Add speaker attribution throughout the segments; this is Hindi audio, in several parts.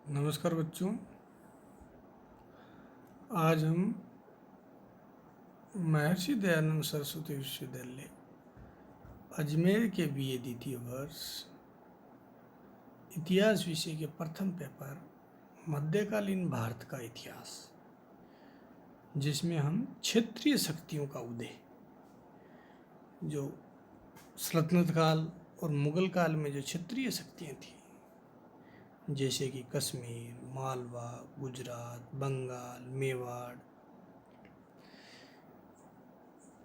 Speaker 1: नमस्कार बच्चों। आज हम महर्षि दयानंद सरस्वती विश्वविद्यालय अजमेर के बीए द्वितीय वर्ष इतिहास विषय के प्रथम पेपर मध्यकालीन भारत का इतिहास, जिसमें हम क्षेत्रीय शक्तियों का उदय, जो सल्तनत काल और मुगल काल में जो क्षेत्रीय शक्तियाँ थी, जैसे कि कश्मीर, मालवा, गुजरात, बंगाल, मेवाड़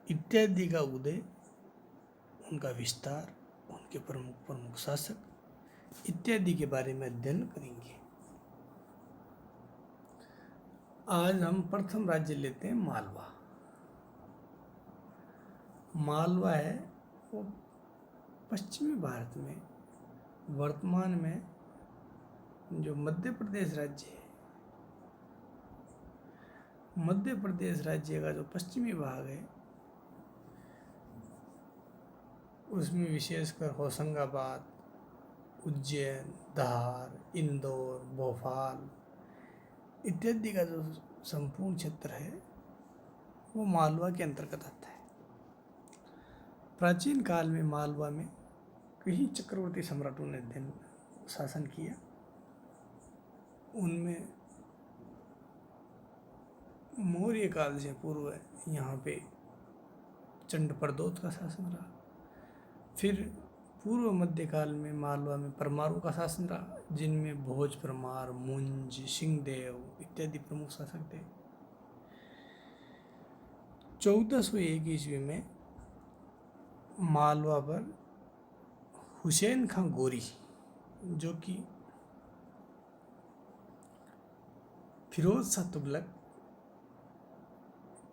Speaker 1: इत्यादि का उदय, उनका विस्तार, उनके प्रमुख प्रमुख शासक इत्यादि के बारे में अध्ययन करेंगे। आज हम प्रथम राज्य लेते हैं मालवा। मालवा है वो पश्चिमी भारत में वर्तमान में जो मध्य प्रदेश राज्य है, मध्य प्रदेश राज्य का जो पश्चिमी भाग है, उसमें विशेषकर होशंगाबाद, उज्जैन, धार, इंदौर, भोपाल इत्यादि का जो संपूर्ण क्षेत्र है वो मालवा के अंतर्गत आता है। प्राचीन काल में मालवा में कई चक्रवर्ती सम्राटों ने शासन किया। उनमें मौर्य काल से पूर्व यहाँ पे चंड प्रदोत का शासन रहा। फिर पूर्व मध्यकाल में मालवा में परमारों का शासन रहा, जिनमें भोज परमार, मुंज, सिंहदेव इत्यादि प्रमुख शासक थे। 1401 ईस्वी में मालवा पर हुसैन खां गोरी, जो कि फिरोज शाह तुगलक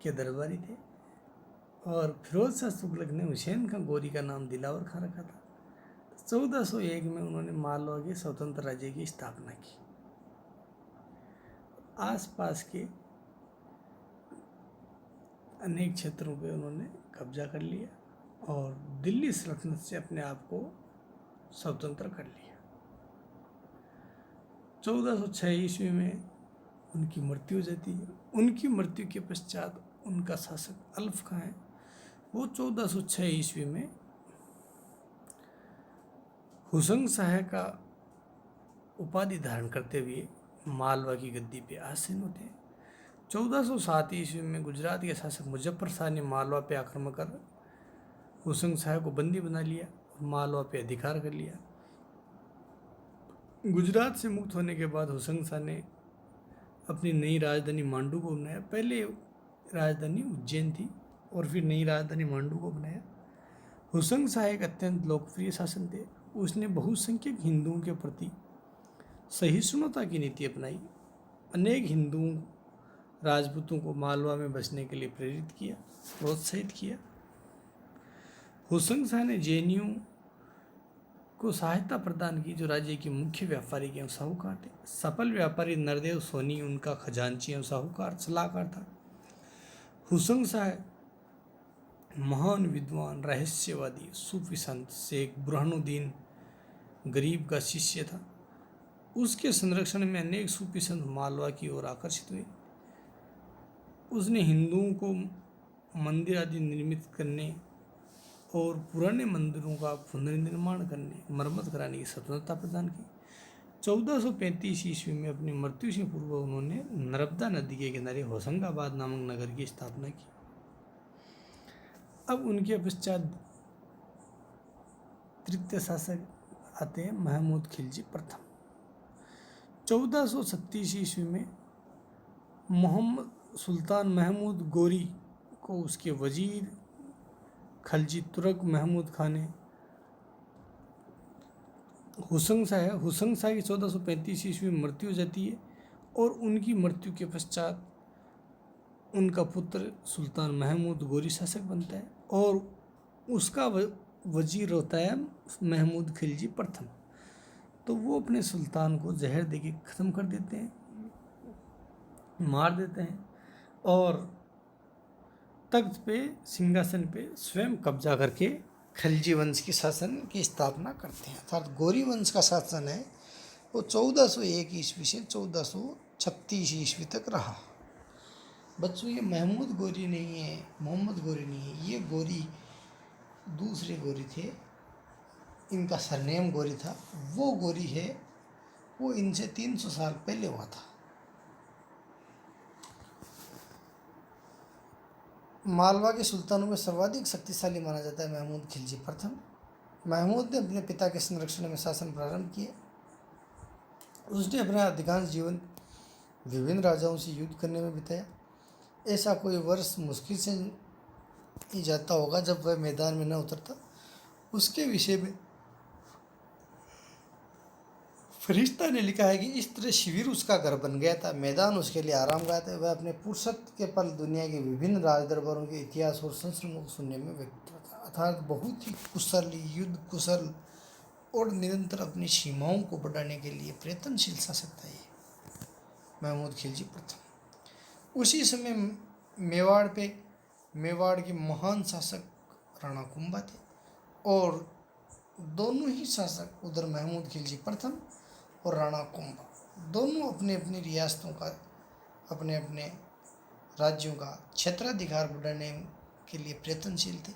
Speaker 1: के दरबारी थे, और फिरोज शाह तुगलक ने हुसैन खां गोरी का नाम दिलावर खां रखा था। 1401 में उन्होंने मालवा के स्वतंत्र राज्य की स्थापना की। आसपास के अनेक क्षेत्रों पे उन्होंने कब्जा कर लिया और दिल्ली सल्तनत से अपने आप को स्वतंत्र कर लिया। 1406 ईस्वी में उनकी मृत्यु हो जाती है। उनकी मृत्यु के पश्चात उनका शासक अल्फ खां है, वो 1406 ईस्वी में हुसंग शाह का उपाधि धारण करते हुए मालवा की गद्दी पे आसीन होते हैं। 1407 ईस्वी में गुजरात के शासक मुजफ्फर शाह ने मालवा पे आक्रमण कर हुसंग शाह को बंदी बना लिया और मालवा पे अधिकार कर लिया। गुजरात से मुक्त होने के बाद हुसंग शाह ने अपनी नई राजधानी मांडू को बनाया। पहले राजधानी उज्जैन थी और फिर नई राजधानी मांडू को बनाया। हुसंग शाह एक अत्यंत लोकप्रिय शासन थे। उसने बहुसंख्यक हिंदुओं के प्रति सहिष्णुता की नीति अपनाई। अनेक हिंदुओं राजपूतों को मालवा में बसने के लिए प्रेरित किया, प्रोत्साहित किया। हुसंग शाह ने जैनियों को सहायता प्रदान की, जो राज्य के मुख्य व्यापारी एवं साहूकार थे। सफल व्यापारी नरदेव सोनी उनका खजांची एवं साहूकार सलाहकार था। हुसंग शाह महान विद्वान, रहस्यवादी, सूफी संत शेख बुरहानुद्दीन गरीब का शिष्य था। उसके संरक्षण में अनेक सूफी संत मालवा की ओर आकर्षित हुए। उसने हिंदुओं को मंदिर आदि निर्मित करने और पुराने मंदिरों का पुनर्निर्माण करने, मरम्मत कराने की स्वतंत्रता प्रदान की। 1435 ईस्वी में अपनी मृत्यु से पूर्व उन्होंने नर्मदा नदी के किनारे होशंगाबाद नामक नगर की स्थापना की। अब उनके पश्चात तृतीय शासक आते हैं महमूद खिलजी प्रथम। 1436 ईस्वी में मोहम्मद सुल्तान महमूद गोरी को उसके वजीर खलजी तुर्क महमूद खान ने हुसंग शाह की 1435 ईस्वी में मृत्यु हो जाती है और उनकी मृत्यु के पश्चात उनका पुत्र सुल्तान महमूद गोरी शासक बनता है और उसका वजीर होता है महमूद खिलजी प्रथम। तो वो अपने सुल्तान को जहर देके ख़त्म कर देते हैं, मार देते हैं और तख्त पे, सिंहासन पे स्वयं कब्जा करके खिलजी वंश की शासन की स्थापना करते हैं। अर्थात गोरी वंश का शासन है वो 1401 ईस्वी से 1436 ईस्वी तक रहा। बच्चों ये महमूद गोरी नहीं है, मोहम्मद गोरी नहीं है, ये गोरी दूसरे गोरी थे, इनका सरनेम गोरी था। वो गोरी है वो इनसे 300 साल पहले हुआ था। मालवा के सुल्तानों में सर्वाधिक शक्तिशाली माना जाता है महमूद खिलजी प्रथम। महमूद ने अपने पिता के संरक्षण में शासन प्रारंभ किया। उसने अपना अधिकांश जीवन विभिन्न राजाओं से युद्ध करने में बिताया। ऐसा कोई वर्ष मुश्किल से ही जाता होगा जब वह मैदान में न उतरता। उसके विषय में फरिश्ता ने लिखा है कि इस तरह शिविर उसका घर बन गया था, मैदान उसके लिए आराम गाह था। वह अपने फुर्सत के पल दुनिया के विभिन्न राज दरबारों के इतिहास और संस्करणों को सुनने में व्यक्त था। अर्थात बहुत ही कुशल, युद्ध कुशल और निरंतर अपनी सीमाओं को बढ़ाने के लिए प्रयत्नशील शासक था ये महमूद खिलजी प्रथम। उसी समय मेवाड़ के महान शासक राणा कुंभा थे और दोनों ही शासक, उधर महमूद खिलजी प्रथम और राणा कुंभा, दोनों अपने अपनी रियासतों का, अपने अपने राज्यों का क्षेत्राधिकार बढ़ाने के लिए प्रयत्नशील थे।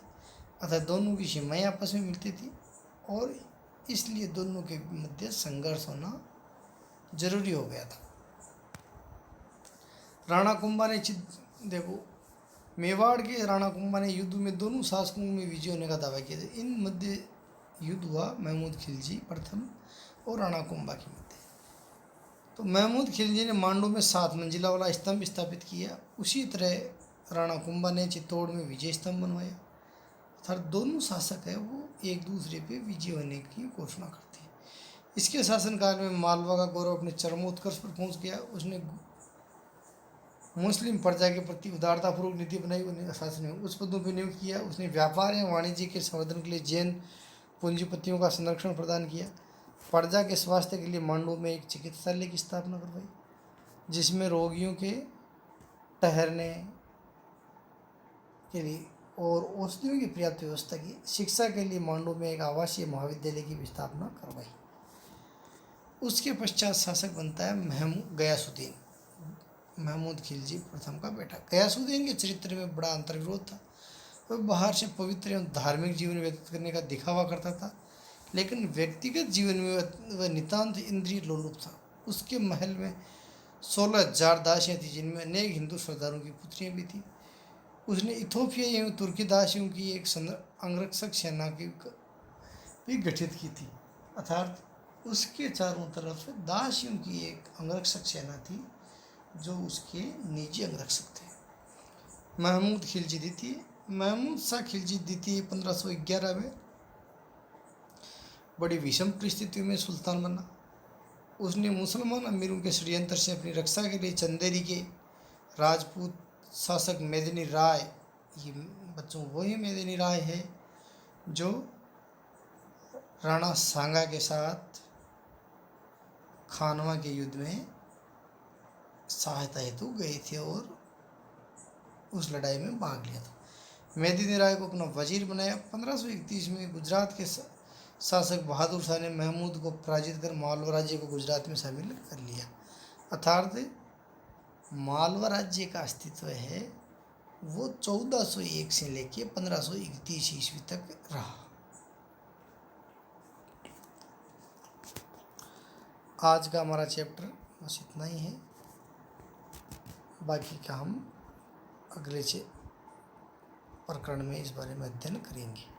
Speaker 1: अतः दोनों की सीमाएं आपस में मिलती थी और इसलिए दोनों के मध्य संघर्ष होना जरूरी हो गया था। राणा कुंभा ने देखो, मेवाड़ के राणा कुंभा ने युद्ध में दोनों शासकों में विजय होने का दावा किया था। इन मध्य युद्ध हुआ महमूद खिलजी प्रथम और राणा कुंभा के मध्य। तो महमूद खिलजी ने मांडू में 7 मंजिला वाला स्तंभ स्थापित किया। उसी तरह राणा कुंभा ने चित्तौड़ में विजय स्तंभ बनवाया। अर्थात दोनों शासक है वो एक दूसरे पे विजय होने की घोषणा करते हैं। इसके शासनकाल में मालवा का गौरव अपने चरमोत्कर्ष पर पहुंच गया। उसने मुस्लिम प्रजा के प्रति उदारतापूर्वक नीति बनाई, उन्हें शासन में उच्च पदों पर नियुक्त किया। उसने व्यापार या वाणिज्य के संवर्धन के लिए जैन पूंजीपतियों का संरक्षण प्रदान किया। प्रजा के स्वास्थ्य के लिए मांडू में एक चिकित्सालय की स्थापना करवाई जिसमें रोगियों के ठहरने के लिए और औषधियों की पर्याप्त व्यवस्था की। शिक्षा के लिए मांडू में एक आवासीय महाविद्यालय की भी स्थापना करवाई। उसके पश्चात शासक बनता है गयासुद्दीन, महमूद खिलजी प्रथम का बेटा। गयासुद्दीन के चरित्र में बड़ा अंतर्विरोध था। वह बाहर से पवित्र एवं धार्मिक जीवन व्यतीत करने का दिखावा करता था, लेकिन व्यक्तिगत जीवन में वह नितांत इंद्रिय लोलुप था। उसके महल में 16,000 दासियाँ थीं जिनमें अनेक हिंदू सरदारों की पुत्रियाँ भी थीं। उसने इथोपिया एवं तुर्की दासियों की एक अंगरक्षक सेना की भी गठित की थी। अर्थात उसके चारों तरफ से दासियों की एक अंगरक्षक सेना थी जो उसके निजी अंगरक्षक थे। महमूद खिलजी द्वितीय, महमूद शाह खिलजी द्वितीय 1511 में बड़ी विषम परिस्थितियों में सुल्तान बना। उसने मुसलमान अमीरों के षड्यंत्र से अपनी रक्षा के लिए चंदेरी के राजपूत शासक मेदिनी राय, ये बच्चों वही मेदिनी राय है जो राणा सांगा के साथ खानवा के युद्ध में सहायता हेतु गए थे और उस लड़ाई में भाग लिया था। मेदिनी राय को अपना वजीर बनाया। 1531 में गुजरात के शासक बहादुर शाह ने महमूद को पराजित कर मालवा राज्य को गुजरात में शामिल कर लिया। अर्थात मालवा राज्य का अस्तित्व है वो 1401 से लेके 1531 ईस्वी तक रहा। आज का हमारा चैप्टर बस इतना ही है, बाकी का हम अगले प्रकरण में इस बारे में अध्ययन करेंगे।